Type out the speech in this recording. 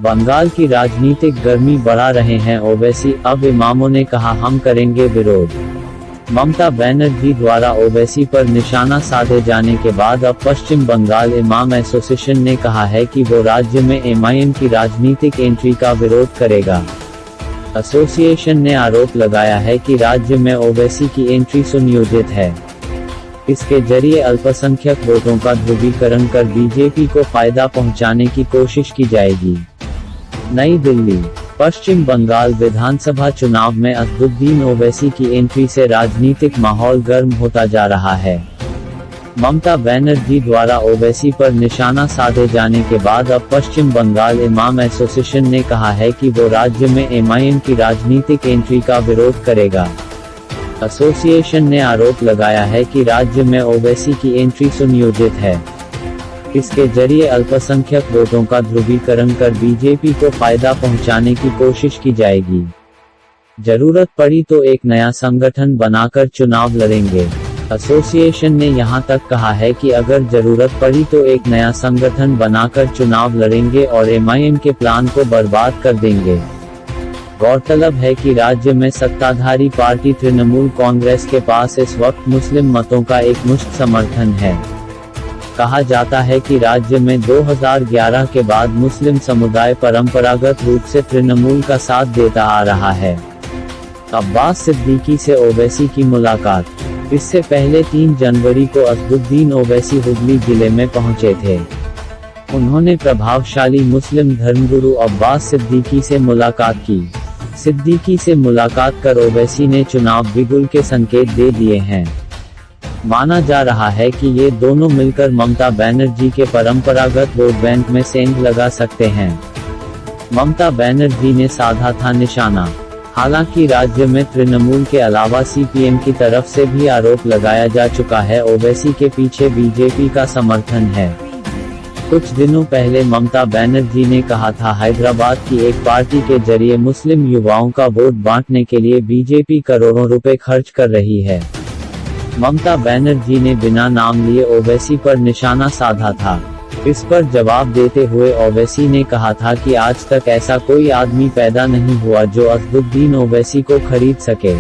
बंगाल की राजनीतिक गर्मी बढ़ा रहे हैं ओवैसी, अब इमामों ने कहा हम करेंगे विरोध। ममता बनर्जी द्वारा ओवैसी पर निशाना साधे जाने के बाद अब पश्चिम बंगाल इमाम एसोसिएशन ने कहा है कि वो राज्य में एमआईएम की राजनीतिक एंट्री का विरोध करेगा। एसोसिएशन ने आरोप लगाया है कि राज्य में ओवैसी की एंट्री सुनियोजित है। इसके जरिए अल्पसंख्यक वोटों का ध्रुवीकरण कर बीजेपी को फायदा पहुंचाने की कोशिश की जाएगी। नई दिल्ली। पश्चिम बंगाल विधानसभा चुनाव में असदुद्दीन ओवैसी की एंट्री से राजनीतिक माहौल गर्म होता जा रहा है। ममता बनर्जी द्वारा ओवैसी पर निशाना साधे जाने के बाद अब पश्चिम बंगाल इमाम एसोसिएशन ने कहा है कि वो राज्य में एमआईएम की राजनीतिक एंट्री का विरोध करेगा। एसोसिएशन ने आरोप लगाया है कि राज्य में ओवैसी की एंट्री सुनियोजित है। इसके जरिए अल्पसंख्यक वोटों का ध्रुवीकरण कर बीजेपी को फायदा पहुंचाने की कोशिश की जाएगी। जरूरत पड़ी तो एक नया संगठन बनाकर चुनाव लड़ेंगे। एसोसिएशन ने यहां तक कहा है कि अगर जरूरत पड़ी तो एक नया संगठन बनाकर चुनाव लड़ेंगे और एमआईएम के प्लान को बर्बाद कर देंगे। गौरतलब है कि राज्य में सत्ताधारी पार्टी तृणमूल कांग्रेस के पास इस वक्त मुस्लिम मतों का एक मुश्त समर्थन है। कहा जाता है कि राज्य में 2011 के बाद मुस्लिम समुदाय परंपरागत रूप से तृणमूल का साथ देता आ रहा है। अब्बास सिद्दीकी से ओवैसी की मुलाकात। इससे पहले 3 जनवरी को असदुद्दीन ओवैसी हुगली जिले में पहुंचे थे। उन्होंने प्रभावशाली मुस्लिम धर्मगुरु अब्बास सिद्दीकी से मुलाकात की। सिद्दीकी से मुलाकात कर ओवैसी ने चुनाव बिगुल के संकेत दे दिए हैं। माना जा रहा है कि ये दोनों मिलकर ममता बनर्जी के परंपरागत वोट बैंक में सेंध लगा सकते हैं। ममता बनर्जी ने साधा था निशाना। हालांकि राज्य में तृणमूल के अलावा सीपीएम की तरफ से भी आरोप लगाया जा चुका है ओवैसी के पीछे बीजेपी का समर्थन है। कुछ दिनों पहले ममता बनर्जी ने कहा था हैदराबाद की एक पार्टी के जरिए मुस्लिम युवाओं का वोट बांटने के लिए बीजेपी करोड़ों रुपए खर्च कर रही है। ममता बनर्जी ने बिना नाम लिए ओवैसी पर निशाना साधा था। इस पर जवाब देते हुए ओवैसी ने कहा था कि आज तक ऐसा कोई आदमी पैदा नहीं हुआ जो असदुद्दीन ओवैसी को खरीद सके।